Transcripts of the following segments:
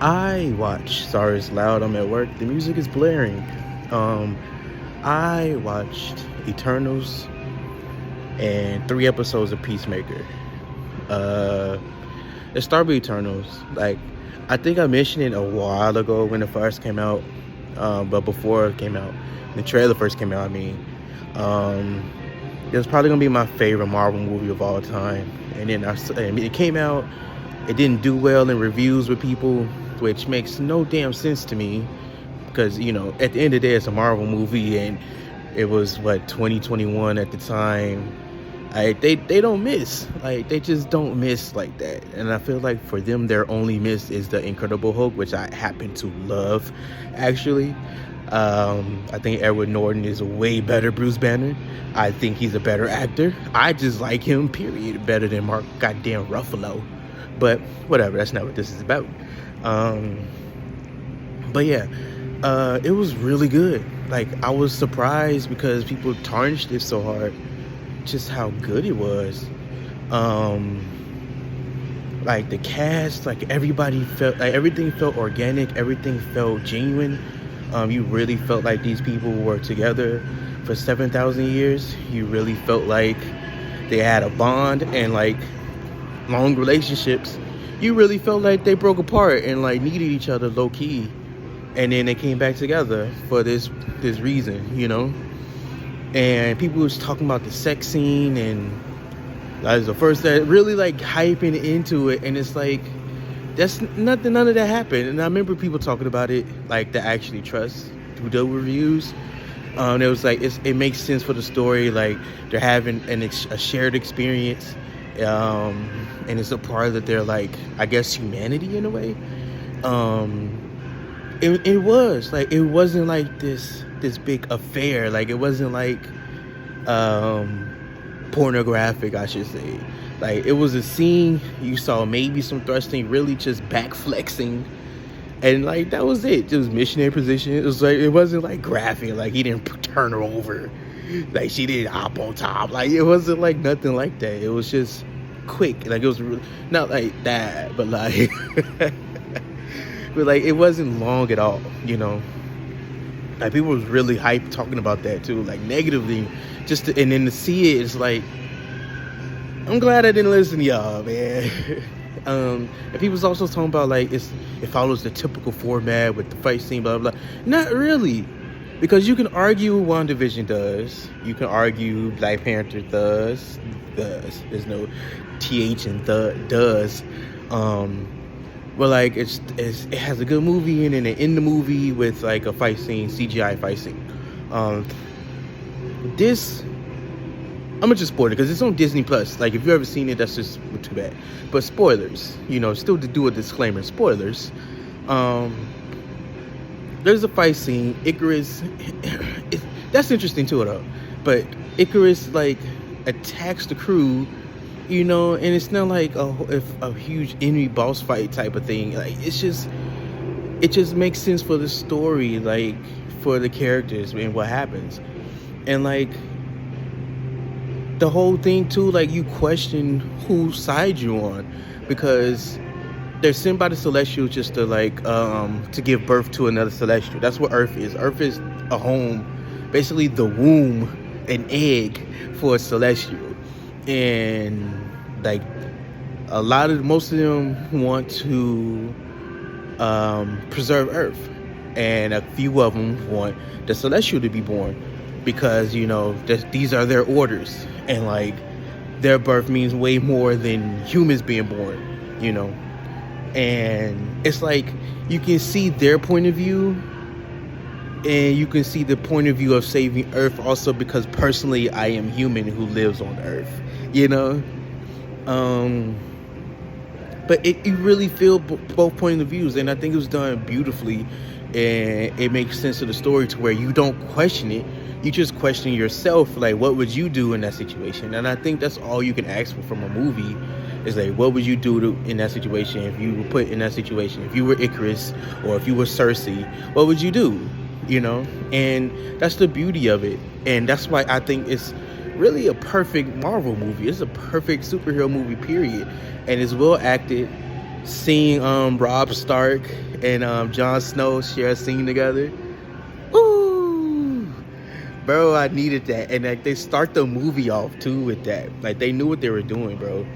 I watch. Sorry, it's loud. I'm at work. The music is blaring. Um, I watched Eternals and 3 episodes of Peacemaker. Uh, let's start with Eternals. Like, I think I mentioned it a while ago when it first came out. But before it came out, the trailer first came out. Um, it was probably gonna be my favorite Marvel movie of all time. And then it came out. It didn't do well in reviews with people, which makes no damn sense to me because, at the end of the day, it's a Marvel movie and it was, 2021 at the time. They don't miss. Like, they just don't miss like that. And I feel like for them, their only miss is the Incredible Hulk, which I happen to love, actually. I think Edward Norton is a way better Bruce Banner. I think he's a better actor. I just like him, period, better than Mark goddamn Ruffalo. But whatever, that's not what this is about. But yeah, it was really good. Like, I was surprised because people tarnished it so hard, just how good it was. Like, the cast, like, everybody felt like everything felt organic, everything felt genuine. You really felt like these people were together for 7,000 years. You really felt like they had a bond, and like long relationships, you really felt like they broke apart and like needed each other low key, and then they came back together for this reason. And people was talking about the sex scene, and that was the first that really like hyping into it, and it's like that's nothing. None of that happened. And I remember people talking about it, like, to actually trust through the reviews. It was like it makes sense for the story. Like, they're having a shared experience, and it's a part of their, like, I guess, humanity in a way. It was like, it wasn't like this big affair. Like, it wasn't like pornographic, I should say. Like, it was a scene, you saw maybe some thrusting, really just back flexing, and like that was it. It was missionary position. It was like, it wasn't like graphic, like he didn't turn her over, like she didn't hop on top. Like, it wasn't like nothing like that. It was just quick. Like, it was really, not like that, but like but like, it wasn't long at all. Like, people was really hyped talking about that too, like negatively, and then to see it, it's like, I'm glad I didn't listen to y'all, man. And people's also talking about, like, it follows the typical format with the fight scene, blah blah blah. Not really, because you can argue WandaVision does. You can argue Black Panther does. There's no th and does. But like, it has a good movie, and then they end the movie with like a fight scene, CGI fight scene. This, I'm gonna just spoil it because it's on Disney Plus. Like, if you've ever seen it, that's just too bad. But spoilers, still to do a disclaimer. Spoilers. There's a fight scene. Icarus, that's interesting too, though. But Icarus, like, attacks the crew, and it's not like a huge enemy boss fight type of thing. Like, it just makes sense for the story, like, for the characters and what happens, and like, the whole thing too, like, you question whose side you on, because they're sent by the Celestials just to, like, to give birth to another Celestial. That's what Earth is. Earth is a home, basically the womb, an egg for a Celestial. And like, most of them want to preserve Earth, and a few of them want the Celestial to be born, because these are their orders, and like, their birth means way more than humans being born. And it's like, you can see their point of view, and you can see the point of view of saving Earth also, because personally I am human who lives on Earth. But you really feel both point of views, and I think it was done beautifully, and it makes sense of the story to where you don't question it. You just question yourself, like, what would you do in that situation? And I think that's all you can ask for from a movie, is like, what would you do in that situation? If you were put in that situation, if you were Icarus or if you were Cersei, what would you do? And that's the beauty of it, and that's why I think it's really a perfect Marvel movie. It's a perfect superhero movie, period. And it's well acted. Seeing Rob Stark and Jon Snow share a scene together. Ooh, bro, I needed that. And like they start the movie off too with that. Like they knew what they were doing, bro.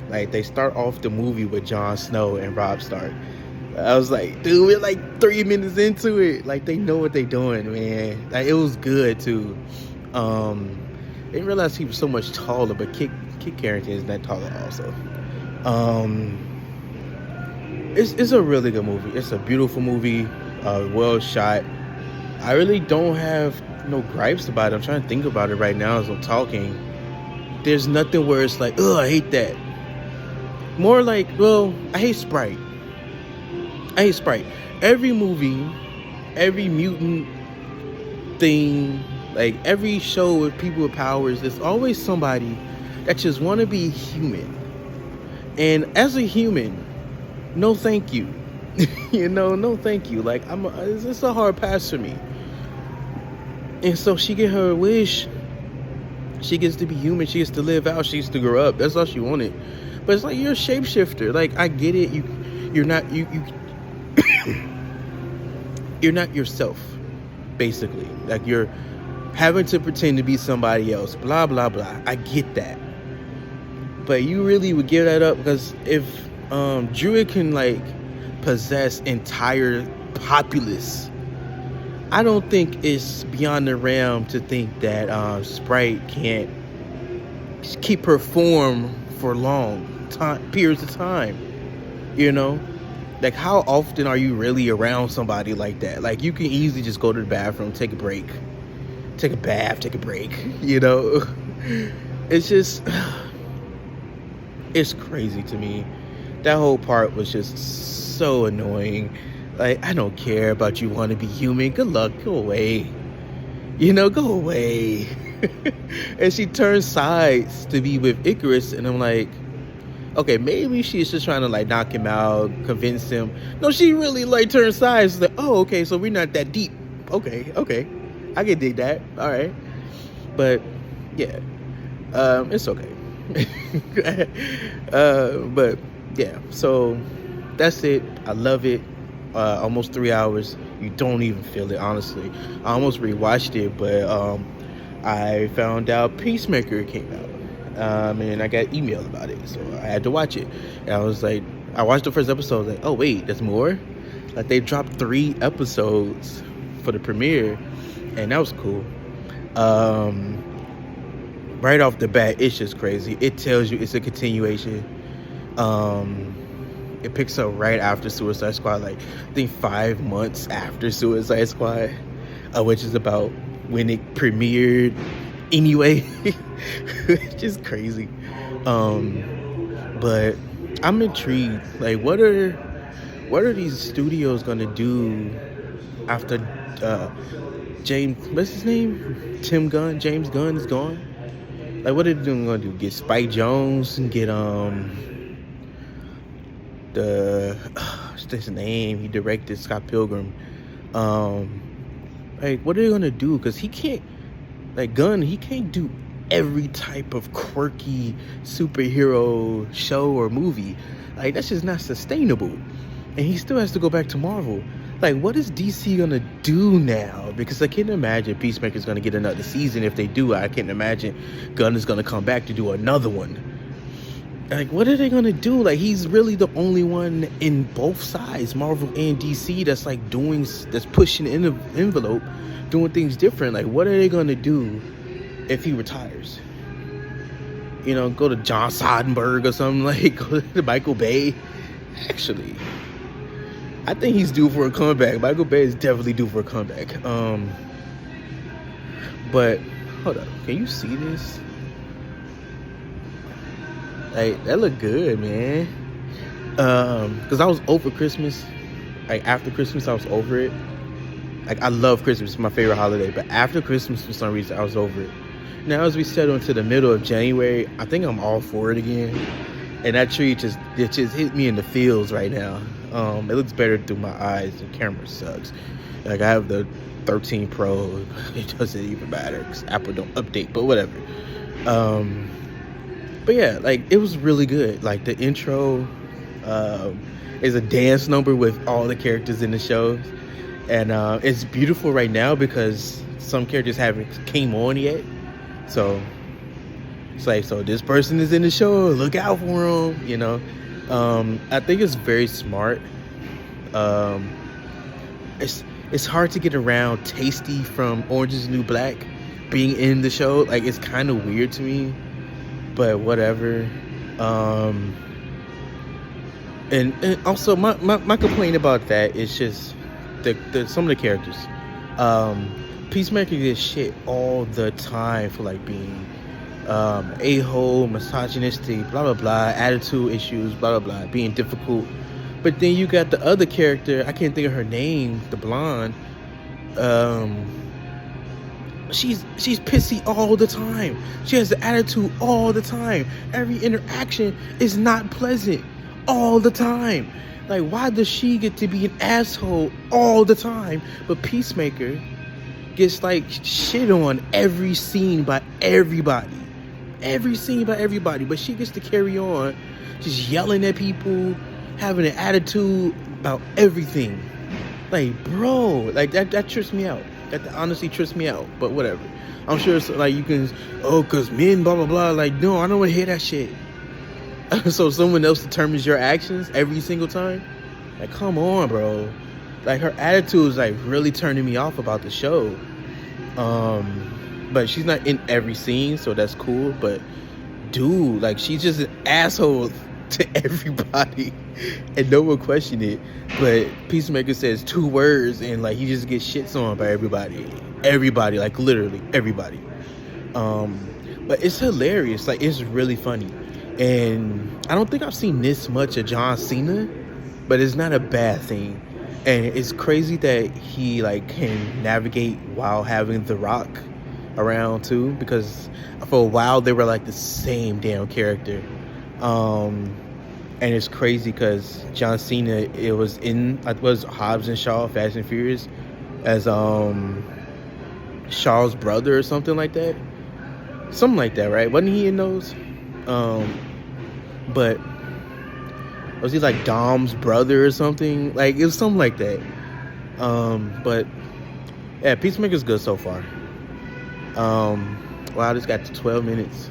Like they start off the movie with Jon Snow and Rob Stark. I was like, dude, we're like 3 minutes into it. Like they know what they're doing, man. Like it was good too. Didn't realize he was so much taller, but Kit Harington is that taller also. It's a really good movie. It's a beautiful movie, well shot. I really don't have no gripes about it. I'm trying to think about it right now as I'm talking. There's nothing where it's like, oh, I hate that. More like, well, I hate Sprite. Every movie, every mutant thing, like every show with people with powers, there's always somebody that just want to be human. And as a human, no thank you. No thank you. Like it's a hard pass for me. And so she get her wish. She gets to be human. She gets to live out. She gets to grow up. That's all she wanted. But it's like you're a shapeshifter. Like I get it. You're not you're not yourself. Basically, like you're having to pretend to be somebody else. Blah blah blah. I get that. But you really would give that up because if Druid can like possess entire populace, I don't think it's beyond the realm to think that Sprite can't keep her form for long periods of time. Like how often are you really around somebody like that? Like you can easily just go to the bathroom, take a break, take a bath, take a break. It's just it's crazy to me. That whole part was just so annoying. Like, I don't care about you want to be human. Good luck. Go away. Go away. And she turns sides to be with Icarus. And I'm like, okay, maybe she's just trying to like knock him out, convince him. No, she really like turns sides. Like, oh, okay, so we're not that deep. Okay. I can dig that. All right. But yeah, it's okay. But yeah, so that's it. I love it. Almost 3 hours. You don't even feel it, honestly. I almost rewatched it, but I found out Peacemaker came out, and I got emailed about it, so I had to watch it. And I was like, I watched the first episode, like, oh wait, there's more. Like they dropped 3 episodes for the premiere, and that was cool. Right off the bat, it's just crazy. It tells you it's a continuation. It picks up right after Suicide Squad, like I think 5 months after Suicide Squad, which is about when it premiered anyway. It's just crazy. But I'm intrigued. Like what are these studios gonna do after James, what's his name? James Gunn is gone. Like what are they gonna do? Get Spike Jonze and get what's his name? He directed Scott Pilgrim. Like what are they gonna do? Because he can't, like Gunn, he can't do every type of quirky superhero show or movie. Like that's just not sustainable. And he still has to go back to Marvel. Like what is DC gonna do now? Because I can't imagine Peacemaker's gonna get another season. If they do, I can't imagine Gunn is gonna come back to do another one. Like what are they gonna do? Like he's really the only one in both sides, Marvel and DC, that's pushing in the envelope, doing things different. Like what are they gonna do if he retires? Go to John Soderbergh or something, like go to Michael Bay. Actually, I think he's due for a comeback. Michael Bay is definitely due for a comeback. But hold up, can you see this? Like that looked good, man. Cause I was over Christmas. Like after Christmas, I was over it. Like I love Christmas, it's my favorite holiday. But after Christmas, for some reason, I was over it. Now as we settle into the middle of January, I think I'm all for it again. And that tree just hit me in the feels right now. It looks better through my eyes. The camera sucks. Like I have the 13 Pro. It doesn't even matter because Apple don't update. But whatever. But yeah, like it was really good. Like the intro, It's a dance number with all the characters in the show, and it's beautiful right now because some characters haven't came on yet. So it's like, so this person is in the show, look out for them, you know. I think it's very smart. It's hard to get around Tasty from Orange is the New Black being in the show. Like, it's kind of weird to me, but whatever. And also my complaint about that is just the some of the characters. Peacemaker gets shit all the time for like being a-hole, misogynistic, blah blah blah, attitude issues, blah blah blah, being difficult. But then you got the other character, I can't think of her name, the blonde. She's pissy all the time. She has the attitude all the time. Every interaction is not pleasant all the time. Like, why does she get to be an asshole all the time, but Peacemaker gets like shit on every scene by everybody? Every scene by everybody, but she gets to carry on just yelling at people, having an attitude about everything. Like, bro, like that trips me out. That honestly trips me out, but whatever. I'm sure it's like you can, cause men, blah blah blah. Like, no, I don't want to hear that shit. So someone else determines your actions every single time? Like, come on, bro. Like, her attitude is like really turning me off about the show. But she's not in every scene, so that's cool. But dude, like, she's just an asshole to everybody, and no one questioned it. But Peacemaker says 2 words, and like, he just gets shits on by everybody, like literally everybody. But it's hilarious. Like, it's really funny. And I don't think I've seen this much of John Cena, but it's not a bad thing. And it's crazy that he like can navigate while having The Rock around too, because for a while they were like the same damn character. And it's crazy because John Cena, it was in, like, was Hobbs and Shaw, Fast and Furious, as Shaw's brother or something like that. Something like that, right? Wasn't he in those? But was he like Dom's brother or something? Like, it was something like that. But yeah, Peacemaker's good so far. Wow, this got to 12 minutes.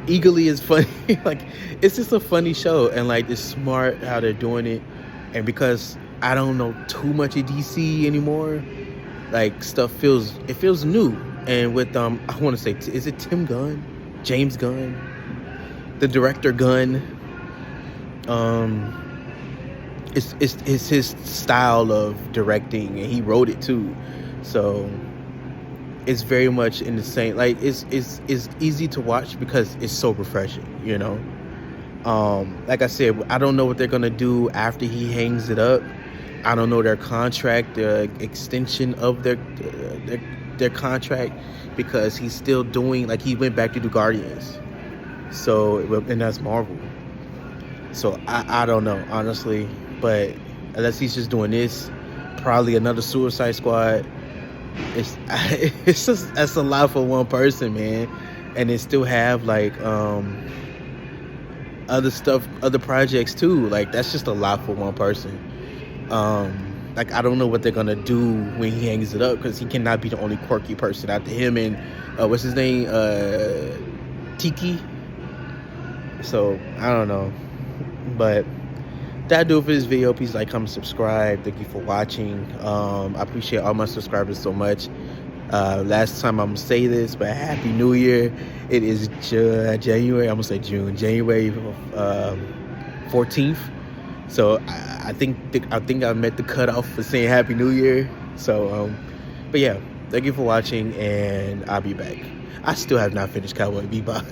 Eagerly is funny. Like, it's just a funny show, and like, it's smart how they're doing it. And because I don't know too much of DC anymore, like, stuff feels new. And with I want to say, is it Tim Gunn, James Gunn, the director Gunn? It's his style of directing, and he wrote it too, so it's very much in the same, like, it's easy to watch because it's so refreshing, you know. Like I said, I don't know what they're gonna do after he hangs it up. I don't know their contract, the extension of their contract, because he's still doing, like, he went back to do Guardians, so, and that's Marvel. So I don't know, honestly, but unless he's just doing this, probably another Suicide Squad. It's just, that's a lot for one person, man. And they still have like other stuff, other projects too. Like, that's just a lot for one person. Like, I don't know what they're gonna do when he hangs it up, because he cannot be the only quirky person. After him and what's his name, Tiki. So I don't know, but that'll do it for this video. Please like, comment, subscribe. Thank you for watching. I appreciate all my subscribers so much. Last time I'm gonna say this, but Happy New Year. It is January, I'm gonna say June, January 14th. So I think I met the cutoff for saying Happy New Year. So but yeah, thank you for watching, and I'll be back. I still have not finished Cowboy Bebop.